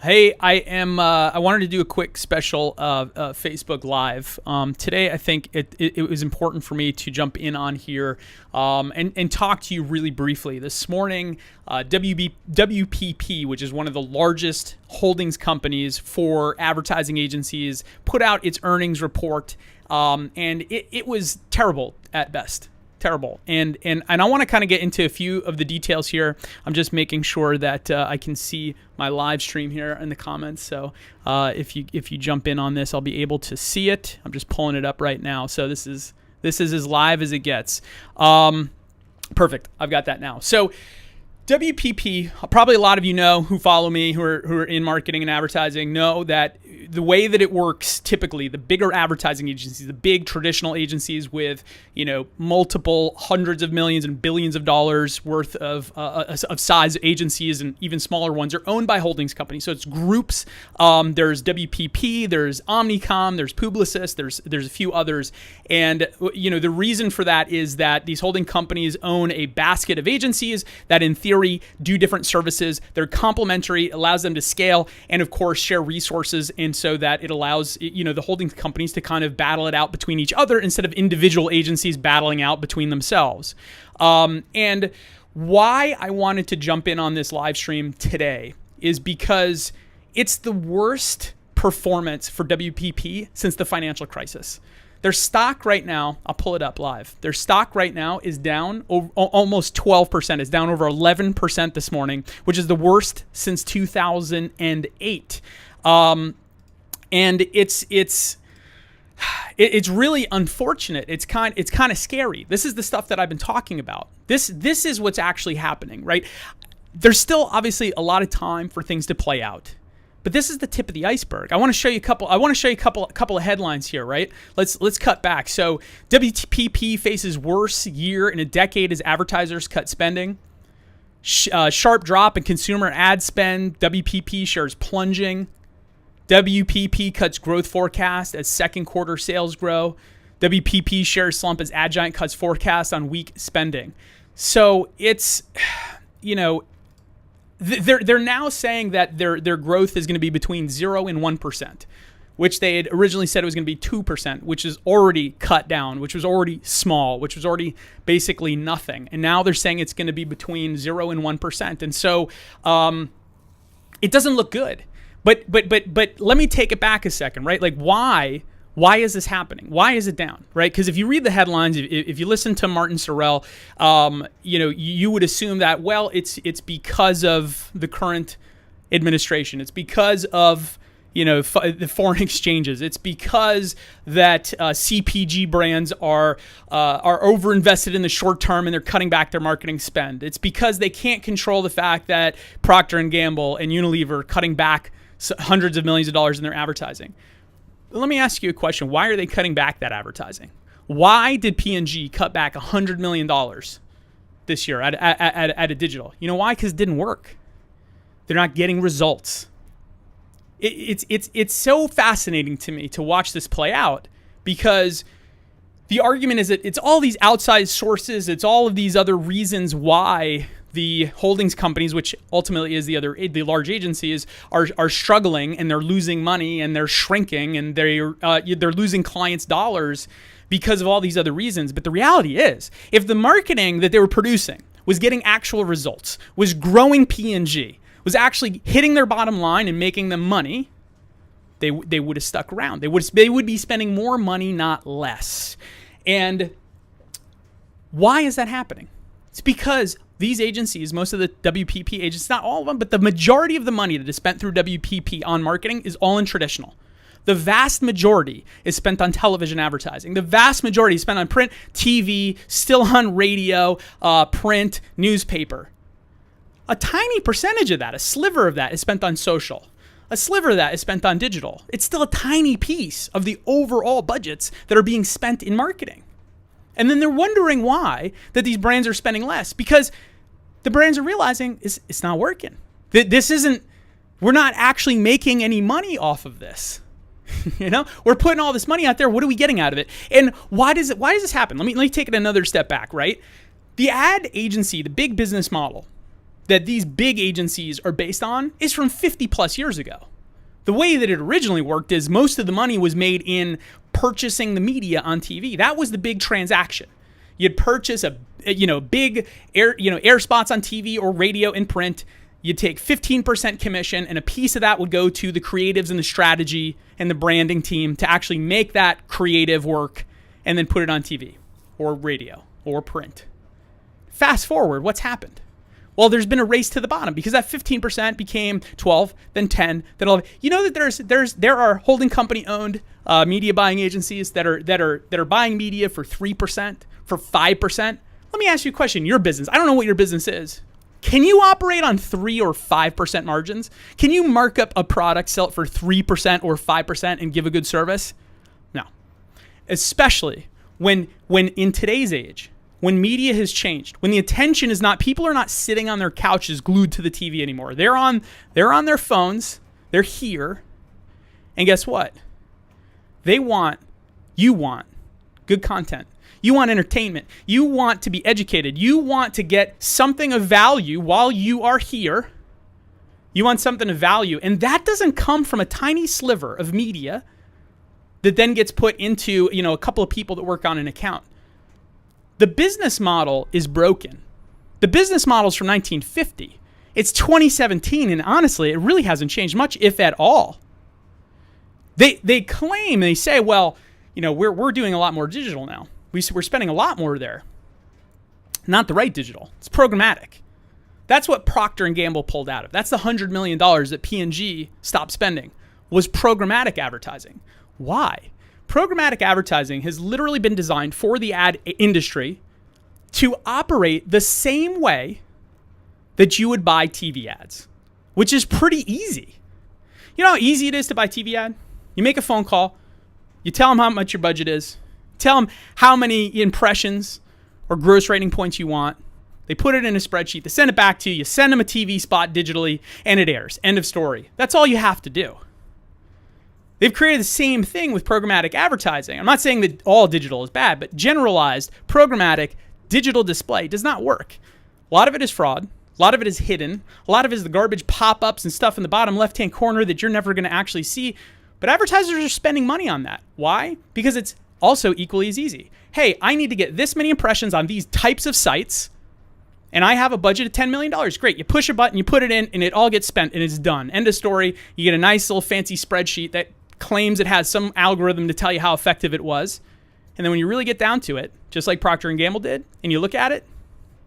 Hey, I wanted to do a quick special Facebook Live. Today, I think it was important for me to jump in on here and talk to you really briefly. This morning, WPP, which is one of the largest holdings companies for advertising agencies, put out its earnings report, and it was terrible at best. Terrible. And I want to kind of get into a few of the details here. I'm just making sure that I can see my live stream here in the comments. So if you jump in on this, I'll be able to see it. I'm just pulling it up right now. So this is as live as it gets. Perfect. I've got that now. So WPP, probably a lot of you know who follow me, who are in marketing and advertising, know that the way that it works typically, the bigger advertising agencies, the big traditional agencies with multiple hundreds of millions and billions of dollars worth of size agencies, and even smaller ones, are owned by holdings companies. So it's groups. There's WPP, there's Omnicom, there's Publicis, there's a few others, and the reason for that is that these holding companies own a basket of agencies that, in theory, do different services. They're complementary, allows them to scale, and of course share resources, and so that it allows the holding companies to kind of battle it out between each other instead of individual agencies battling out between themselves. And why I wanted to jump in on this live stream today is because it's the worst performance for WPP since the financial crisis. Their stock right now, I'll pull it up live. Their stock right now is down almost 12%. It's down over 11% this morning, which is the worst since 2008. And it's really unfortunate. It's kind of scary. This is the stuff that I've been talking about. This is what's actually happening, right? There's still obviously a lot of time for things to play out. But this is the tip of the iceberg. I want to show you a couple of headlines here, right? Let's cut back. So WPP faces worst year in a decade as advertisers cut spending. Sharp drop in consumer ad spend. WPP shares plunging. WPP cuts growth forecast as second quarter sales grow. WPP shares slump as ad giant cuts forecast on weak spending. So it's, they're now saying that their growth is going to be between 0 and 1%, which they had originally said it was going to be 2%, which is already cut down, which was already small, which was already basically nothing. And now they're saying it's going to be between 0 and 1%. And so it doesn't look good. But let me take it back a second, right? Like why is this happening? Why is it down, right? Because if you read the headlines, if you listen to Martin Sorrell, you would assume that, well, it's because of the current administration. It's because of the foreign exchanges. It's because that CPG brands are overinvested in the short term and they're cutting back their marketing spend. It's because they can't control the fact that Procter & Gamble and Unilever are cutting back hundreds of millions of dollars in their advertising. Let me ask you a question. Why are they cutting back that advertising? Why did P&G cut back $100 million this year at a digital? You know why? Because it didn't work. They're not getting results. It's so fascinating to me to watch this play out, because the argument is that it's all these outside sources, it's all of these other reasons why the holdings companies, which ultimately is the large agencies, are struggling, and they're losing money, and they're shrinking, and they're losing clients' dollars because of all these other reasons. But the reality is, if the marketing that they were producing was getting actual results, was growing P&G, was actually hitting their bottom line and making them money, they would have stuck around. They would be spending more money, not less. And why is that happening? It's because these agencies, most of the WPP agents, not all of them, but the majority of the money that is spent through WPP on marketing is all in traditional. The vast majority is spent on television advertising. The vast majority is spent on print, TV, still on radio, print, newspaper. A tiny percentage of that, a sliver of that, is spent on social. A sliver of that is spent on digital. It's still a tiny piece of the overall budgets that are being spent in marketing. And then they're wondering why that these brands are spending less, because the brands are realizing it's not working. We're not actually making any money off of this. We're putting all this money out there. What are we getting out of it? And why does this happen? Let me take it another step back, right? The ad agency, the big business model, that these big agencies are based on is from 50 plus years ago. The way that it originally worked is most of the money was made in purchasing the media on TV. That was the big transaction. You'd purchase big air spots on TV or radio and print. You'd take 15% commission, and a piece of that would go to the creatives and the strategy and the branding team to actually make that creative work and then put it on TV or radio or print. Fast forward, what's happened? Well, there's been a race to the bottom because that 15% became 12, then 10, then 11. You know that there are holding company owned media buying agencies that are buying media for 3%, for 5%. Let me ask you a question. Your business, I don't know what your business is. Can you operate on 3 or 5% margins? Can you mark up a product, sell it for 3% or 5% and give a good service? No. Especially when in today's age, when media has changed, when the attention is not, people are not sitting on their couches glued to the TV anymore. They're on their phones. They're here. And guess what? You want good content. You want entertainment. You want to be educated. You want to get something of value while you are here. You want something of value. And that doesn't come from a tiny sliver of media that then gets put into, a couple of people that work on an account. The business model is broken. The business model is from 1950. It's 2017, and honestly, it really hasn't changed much, if at all. They claim, they say, well, we're doing a lot more digital now. We're spending a lot more there. Not the right digital. It's programmatic. That's what Procter & Gamble pulled out of. That's the $100 million that P&G stopped spending, was programmatic advertising. Why? Programmatic advertising has literally been designed for the ad industry to operate the same way that you would buy TV ads, which is pretty easy. You know how easy it is to buy TV ad? You make a phone call, you tell them how much your budget is, tell them how many impressions or gross rating points you want. They put it in a spreadsheet, they send it back to you, you send them a TV spot digitally, and it airs. End of story. That's all you have to do. They've created the same thing with programmatic advertising. I'm not saying that all digital is bad, but generalized programmatic digital display does not work. A lot of it is fraud. A lot of it is hidden. A lot of it is the garbage pop-ups and stuff in the bottom left-hand corner that you're never going to actually see. But advertisers are spending money on that. Why? Because it's also equally as easy. Hey, I need to get this many impressions on these types of sites, and I have a budget of $10 million. Great. You push a button, you put it in, and it all gets spent, and it's done. End of story. You get a nice little fancy spreadsheet that claims it has some algorithm to tell you how effective it was. And then when you really get down to it, just like Procter & Gamble did, and you look at it,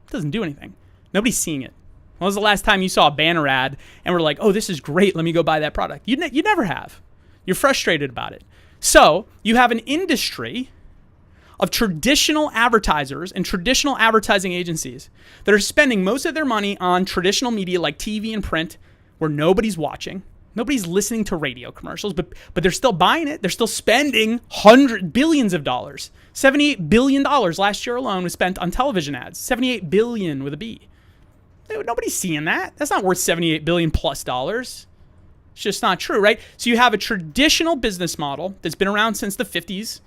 it doesn't do anything. Nobody's seeing it. When was the last time you saw a banner ad and were like, oh, this is great, let me go buy that product? You never have. You're frustrated about it. So you have an industry of traditional advertisers and traditional advertising agencies that are spending most of their money on traditional media like TV and print where nobody's watching. Nobody's listening to radio commercials, but they're still buying it. They're still spending billions of dollars. $78 billion last year alone was spent on television ads. $78 billion with a B. Nobody's seeing that. That's not worth $78 billion plus dollars. It's just not true, right? So you have a traditional business model that's been around since the 50s.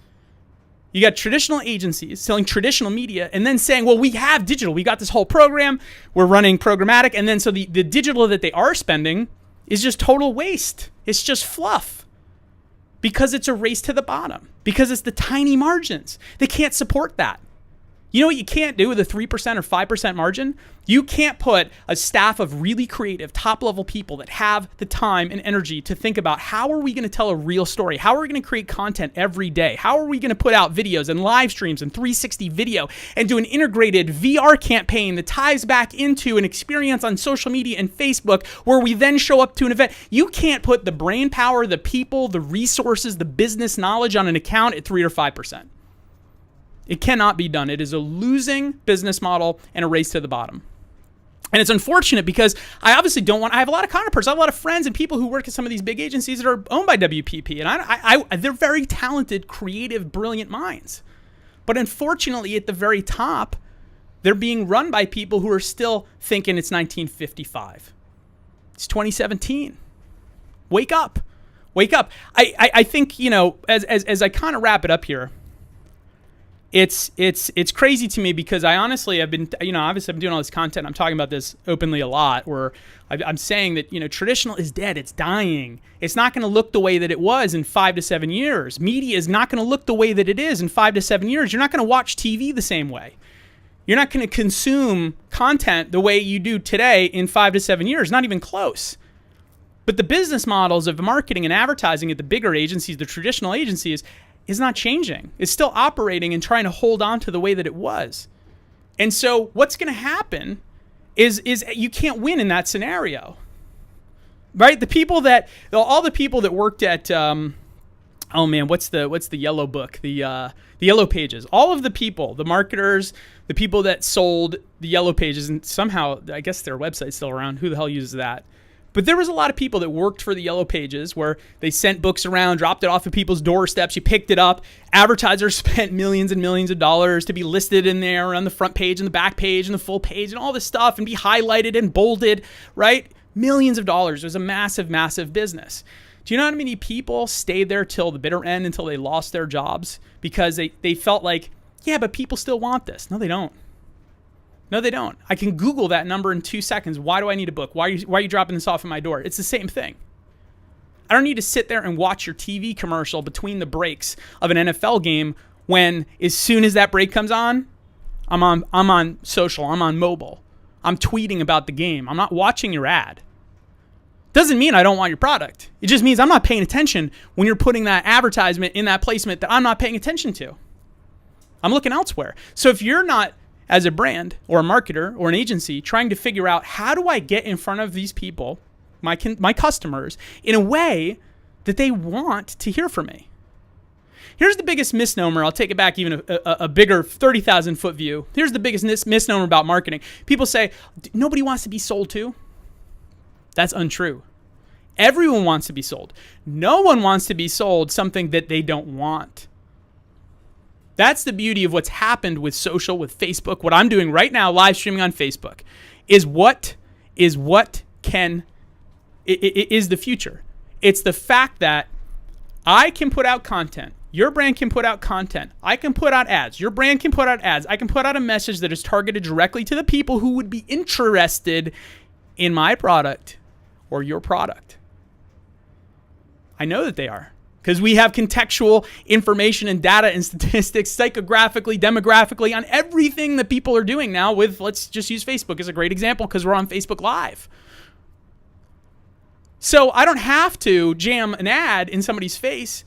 You got traditional agencies selling traditional media and then saying, well, we have digital. We got this whole program. We're running programmatic. And then so the digital that they are spending is just total waste. It's just fluff because it's a race to the bottom, because it's the tiny margins. They can't support that. You know what you can't do with a 3% or 5% margin? You can't put a staff of really creative, top-level people that have the time and energy to think about how are we going to tell a real story? How are we going to create content every day? How are we going to put out videos and live streams and 360 video and do an integrated VR campaign that ties back into an experience on social media and Facebook where we then show up to an event? You can't put the brain power, the people, the resources, the business knowledge on an account at 3 or 5%. It cannot be done. It is a losing business model and a race to the bottom. And it's unfortunate because I obviously I have a lot of counterparts. I have a lot of friends and people who work at some of these big agencies that are owned by WPP. And they're very talented, creative, brilliant minds. But unfortunately, at the very top, they're being run by people who are still thinking it's 1955. It's 2017. Wake up. Wake up. I think, as I kind of wrap it up here, it's crazy to me because I honestly have been, obviously I'm doing all this content. I'm talking about this openly a lot where I'm saying that, traditional is dead. It's dying. It's not going to look the way that it was in 5 to 7 years. Media is not going to look the way that it is in 5 to 7 years. You're not going to watch TV the same way. You're not going to consume content the way you do today in 5 to 7 years, not even close. But the business models of marketing and advertising at the bigger agencies, the traditional agencies, is not changing. It's still operating and trying to hold on to the way that it was. And so what's going to happen is you can't win in that scenario, right? All the people that worked at, what's the yellow book? The Yellow Pages. All of the people, the marketers, the people that sold the Yellow Pages, and somehow, I guess their website's still around. Who the hell uses that? But there was a lot of people that worked for the Yellow Pages where they sent books around, dropped it off at people's doorsteps. You picked it up. Advertisers spent millions and millions of dollars to be listed in there on the front page and the back page and the full page and all this stuff and be highlighted and bolded, right? Millions of dollars. It was a massive, massive business. Do you know how many people stayed there till the bitter end until they lost their jobs because they felt like, yeah, but people still want this. No, they don't. No, they don't. I can Google that number in 2 seconds. Why do I need a book? Why are you dropping this off at my door? It's the same thing. I don't need to sit there and watch your TV commercial between the breaks of an NFL game when as soon as that break comes on, I'm on social, I'm on mobile. I'm tweeting about the game. I'm not watching your ad. Doesn't mean I don't want your product. It just means I'm not paying attention when you're putting that advertisement in that placement that I'm not paying attention to. I'm looking elsewhere. So if you're not, as a brand or a marketer or an agency, trying to figure out how do I get in front of these people, my customers, in a way that they want to hear from me. Here's the biggest misnomer. I'll take it back even a bigger 30,000 foot view. Here's the biggest misnomer about marketing. People say, nobody wants to be sold to. That's untrue. Everyone wants to be sold. No one wants to be sold something that they don't want. That's the beauty of what's happened with social, with Facebook. What I'm doing right now, live streaming on Facebook, is the future. It's the fact that I can put out content. Your brand can put out content. I can put out ads. Your brand can put out ads. I can put out a message that is targeted directly to the people who would be interested in my product or your product. I know that they are. Because we have contextual information and data and statistics psychographically, demographically on everything that people are doing now with, let's just use Facebook as a great example because we're on Facebook Live. So I don't have to jam an ad in somebody's face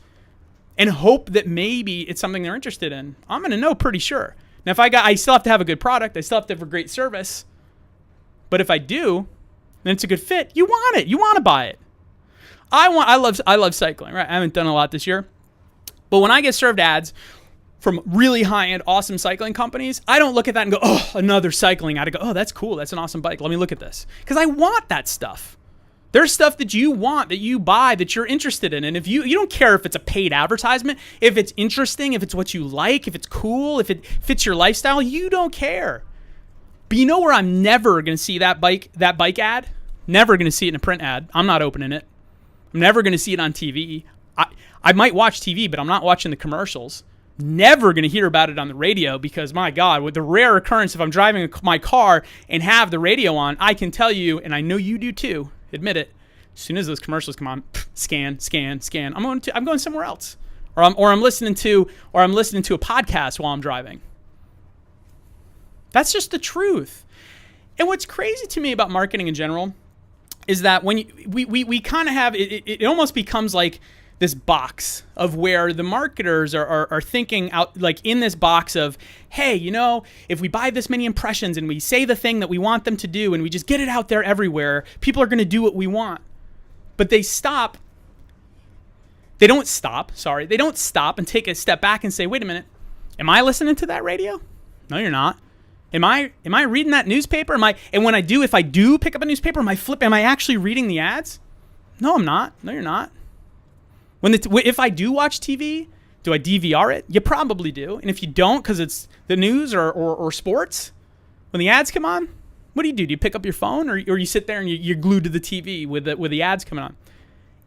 and hope that maybe it's something they're interested in. I'm going to know pretty sure. Now, I still have to have a good product. I still have to have a great service. But if I do, then it's a good fit. You want it. You want to buy it. I love cycling, right? I haven't done a lot this year. But when I get served ads from really high-end, awesome cycling companies, I don't look at that and go, oh, another cycling ad. I go, oh, that's cool. That's an awesome bike. Let me look at this. Because I want that stuff. There's stuff that you want, that you buy, that you're interested in. And if you don't care if it's a paid advertisement, if it's interesting, if it's what you like, if it's cool, if it fits your lifestyle, you don't care. But you know where I'm never going to see that bike ad? Never going to see it in a print ad. I'm not opening it. I'm never going to see it on TV. I might watch TV, but I'm not watching the commercials. Never going to hear about it on the radio because, my God, with the rare occurrence if I'm driving my car and have the radio on, I can tell you, and I know you do too, admit it, as soon as those commercials come on, scan. I'm going somewhere else. Or I'm listening to a podcast while I'm driving. That's just the truth. And what's crazy to me about marketing in general is that when we kind of have it almost becomes like this box of where the marketers are thinking out, like in this box of, hey, if we buy this many impressions and we say the thing that we want them to do and we just get it out there everywhere, people are going to do what we want. But they don't stop and take a step back and say, wait a minute, am I listening to that radio? No, you're not. Am I reading that newspaper? If I do pick up a newspaper, am I actually reading the ads? No, I'm not. No, you're not. If I do watch TV, do I DVR it? You probably do. And if you don't, because it's the news or sports, when the ads come on, what do? Do you pick up your phone or you sit there and you're glued to the TV with the ads coming on?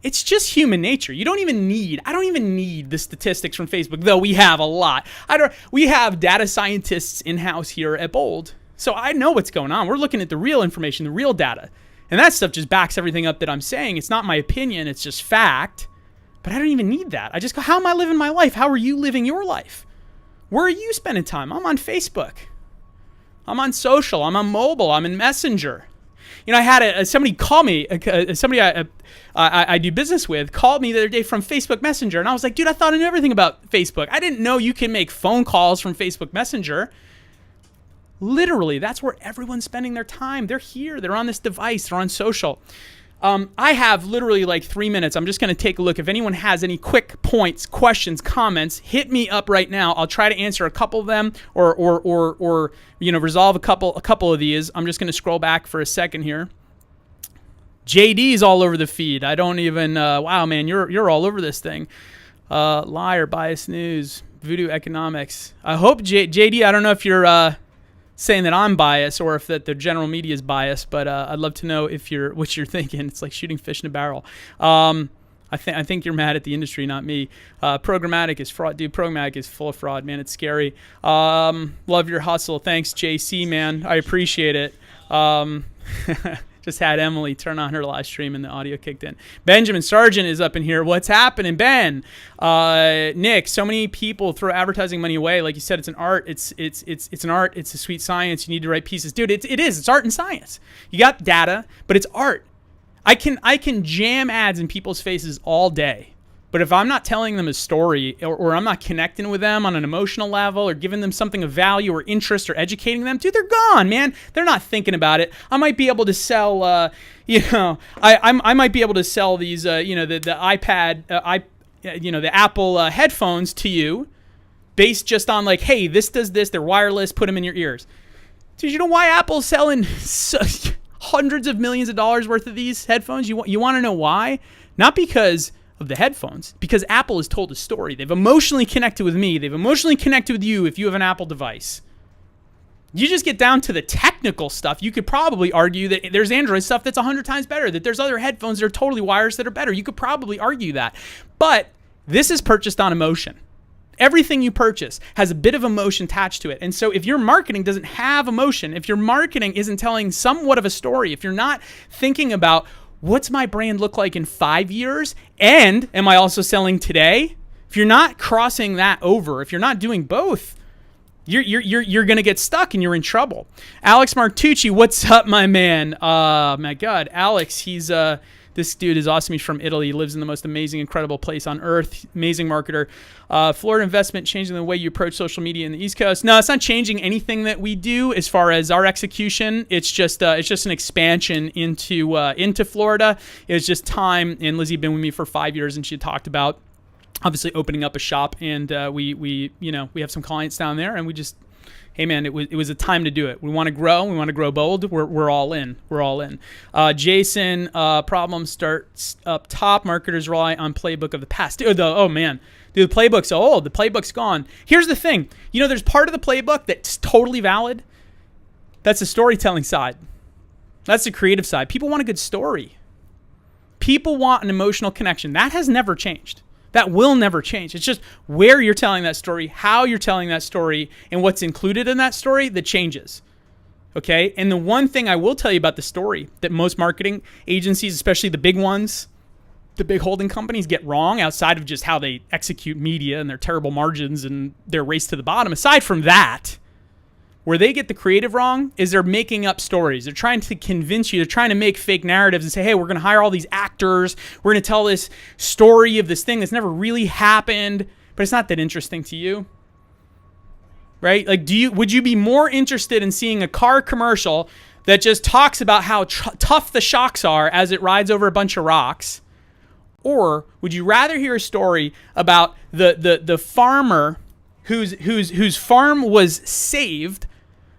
It's just human nature. I don't even need the statistics from Facebook, though we have a lot. We have data scientists in-house here at Bold. So I know what's going on. We're looking at the real information, the real data. And that stuff just backs everything up that I'm saying. It's not my opinion, it's just fact. But I don't even need that. I just go, how am I living my life? How are you living your life? Where are you spending time? I'm on Facebook. I'm on social. I'm on mobile. I'm in Messenger. I had somebody call me, somebody I do business with called me the other day from Facebook Messenger. And I was like, dude, I thought I knew everything about Facebook. I didn't know you can make phone calls from Facebook Messenger. Literally, that's where everyone's spending their time. They're here. They're on this device. They're on social. I have literally like 3 minutes. I'm just going to take a look. If anyone has any quick points, questions, comments, hit me up right now. I'll try to answer a couple of them or resolve a couple of these. I'm just going to scroll back for a second here. JD's all over the feed. I don't even wow, man, you're all over this thing. Liar, biased news, voodoo economics. I hope JD, I don't know if you're saying that I'm biased or if that the general media is biased, but I'd love to know what you're thinking. It's like shooting fish in a barrel. I think you're mad at the industry, not me. Programmatic is fraud, dude. Programmatic is full of fraud, man. It's scary. Love your hustle. Thanks, JC, man. I appreciate it. Just had Emily turn on her live stream and the audio kicked in. Benjamin Sargent is up in here. What's happening, Ben? Nick, so many people throw advertising money away. Like you said, it's an art. It's an art. It's a sweet science. You need to write pieces. Dude, it is. It's art and science. You got data, but it's art. I can jam ads in people's faces all day. But if I'm not telling them a story or I'm not connecting with them on an emotional level or giving them something of value or interest or educating them, dude, they're gone, man. They're not thinking about it. I might be able to sell, I might be able to sell these, the iPad, the Apple headphones to you based just on like, hey, this does this. They're wireless. Put them in your ears. Dude, you know why Apple's selling hundreds of millions of dollars worth of these headphones? You want to know why? Not because of the headphones, because Apple has told a story. They've emotionally connected with me. They've emotionally connected with you if you have an Apple device. You just get down to the technical stuff. You could probably argue that there's Android stuff that's 100 times better, that there's other headphones that are totally wireless that are better. You could probably argue that. But this is purchased on emotion. Everything you purchase has a bit of emotion attached to it. And so if your marketing doesn't have emotion, if your marketing isn't telling somewhat of a story, if you're not thinking about what's my brand look like in 5 years? And am I also selling today? If you're not crossing that over, if you're not doing both, you're going to get stuck and you're in trouble. Alex Martucci, what's up, my man? My God, Alex, this dude is awesome. He's from Italy. He lives in the most amazing, incredible place on earth. Amazing marketer. Florida investment changing the way you approach social media in the East Coast. No, it's not changing anything that we do as far as our execution. It's just an expansion into Florida. It's just time. And Lizzie had been with me for 5 years, and she had talked about obviously opening up a shop. And we have some clients down there, and we just, hey man, it was a time to do it. We want to grow. We want to grow bold. We're all in. We're all in. Jason, problem starts up top. Marketers rely on playbook of the past. Oh man, dude, the playbook's old. The playbook's gone. Here's the thing. There's part of the playbook that's totally valid. That's the storytelling side. That's the creative side. People want a good story. People want an emotional connection. That has never changed. That will never change. It's just where you're telling that story, how you're telling that story, and what's included in that story that changes. Okay? And the one thing I will tell you about the story that most marketing agencies, especially the big ones, the big holding companies, get wrong outside of just how they execute media and their terrible margins and their race to the bottom, aside from that, where they get the creative wrong is they're making up stories. They're trying to convince you. They're trying to make fake narratives and say, hey, we're going to hire all these actors. We're going to tell this story of this thing that's never really happened, but it's not that interesting to you. Right? Like, would you be more interested in seeing a car commercial that just talks about how tough the shocks are as it rides over a bunch of rocks? Or would you rather hear a story about the farmer whose farm was saved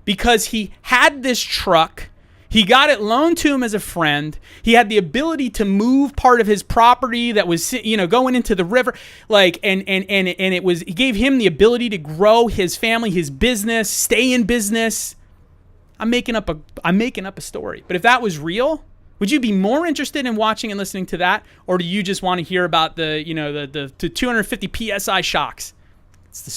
because he had this truck, he got it loaned to him as a friend, he had the ability to move part of his property that was going into the river, and it gave him the ability to grow his family, his business, stay in business. I'm making up a story. But if that was real, Would you be more interested in watching and listening to that, or do you just want to hear about the 250 PSI shocks? It's the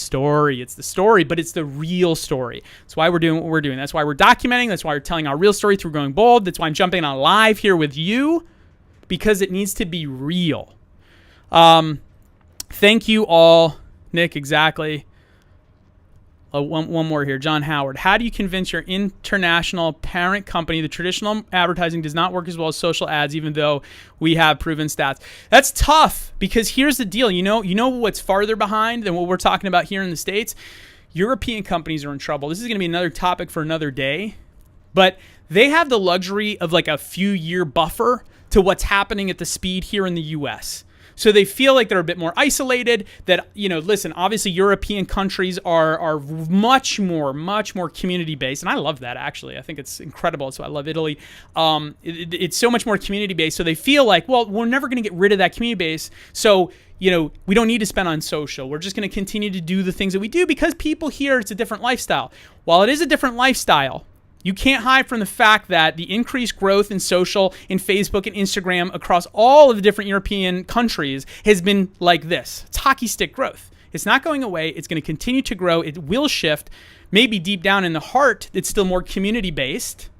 story, but it's the real story. That's why we're doing what we're doing. That's why we're documenting. That's why we're telling our real story through Going Bold. That's why I'm jumping on live here with you, because it needs to be real. Thank you all. Nick, exactly. One more here. John Howard. How do you convince your international parent company the traditional advertising does not work as well as social ads, even though we have proven stats? That's tough, because here's the deal. You know what's farther behind than what we're talking about here in the States? European companies are in trouble. This is going to be another topic for another day, but they have the luxury of like a few year buffer to what's happening at the speed here in the US. So they feel like they're a bit more isolated. That, listen, obviously European countries are much more community-based. And I love that, actually. I think it's incredible. So I love Italy. It's so much more community-based. So they feel like, well, we're never going to get rid of that community base. So, we don't need to spend on social. We're just going to continue to do the things that we do because people here, it's a different lifestyle. While it is a different lifestyle, you can't hide from the fact that the increased growth in social, in Facebook and Instagram across all of the different European countries has been like this. It's hockey stick growth. It's not going away. It's going to continue to grow. It will shift. Maybe deep down in the heart, it's still more community-based.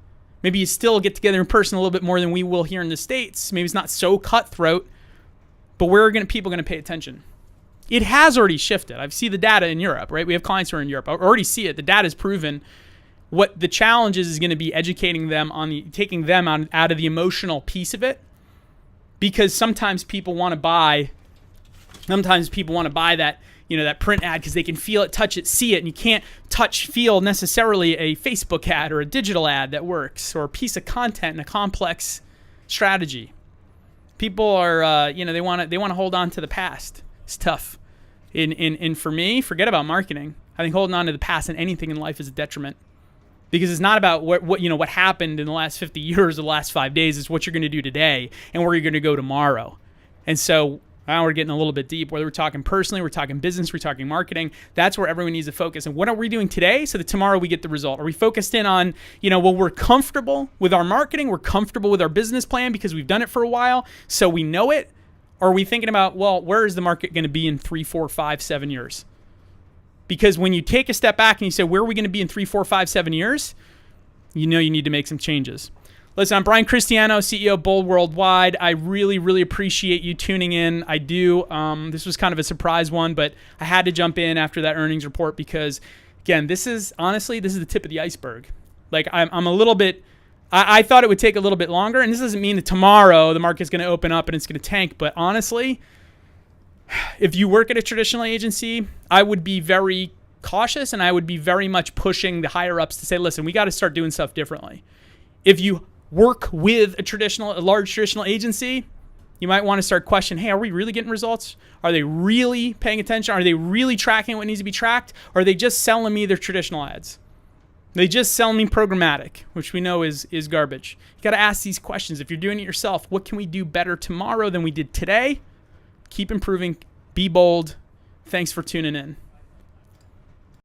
Maybe you still get together in person a little bit more than we will here in the States. Maybe it's not so cutthroat, but where are people going to pay attention? It has already shifted. I see the data in Europe, right? We have clients who are in Europe. I already see it. The data is proven. What the challenge is going to be educating them on taking them out of the emotional piece of it, because sometimes people want to buy that, that print ad because they can feel it, touch it, see it, and you can't feel necessarily a Facebook ad or a digital ad that works, or a piece of content in a complex strategy. People are, they want to hold on to the past. It's tough. And for me, forget about marketing. I think holding on to the past in anything in life is a detriment. Because it's not about what happened in the last 50 years or the last 5 days. It's what you're going to do today and where you're going to go tomorrow. And so now we're getting a little bit deep. Whether we're talking personally, we're talking business, we're talking marketing, that's where everyone needs to focus. And what are we doing today so that tomorrow we get the result? Are we focused in on, we're comfortable with our marketing, we're comfortable with our business plan because we've done it for a while, so we know it? Or are we thinking about, where is the market going to be in 3, 4, 5, 7 years? Because when you take a step back and you say, where are we going to be in 3, 4, 5, 7 years? You need to make some changes. Listen, I'm Brian Cristiano, CEO of Bold Worldwide. I really, really appreciate you tuning in. I do. This was kind of a surprise one, but I had to jump in after that earnings report because, again, this is the tip of the iceberg. Like, I'm a little bit... I thought it would take a little bit longer, and this doesn't mean that tomorrow the market's going to open up and it's going to tank, but honestly... If you work at a traditional agency, I would be very cautious and I would be very much pushing the higher ups to say, listen, we got to start doing stuff differently. If you work with a large traditional agency, you might want to start questioning, hey, are we really getting results? Are they really paying attention? Are they really tracking what needs to be tracked? Or are they just selling me their traditional ads? They just sell me programmatic, which we know is garbage. You got to ask these questions. If you're doing it yourself, what can we do better tomorrow than we did today? Keep improving. Be bold. Thanks for tuning in.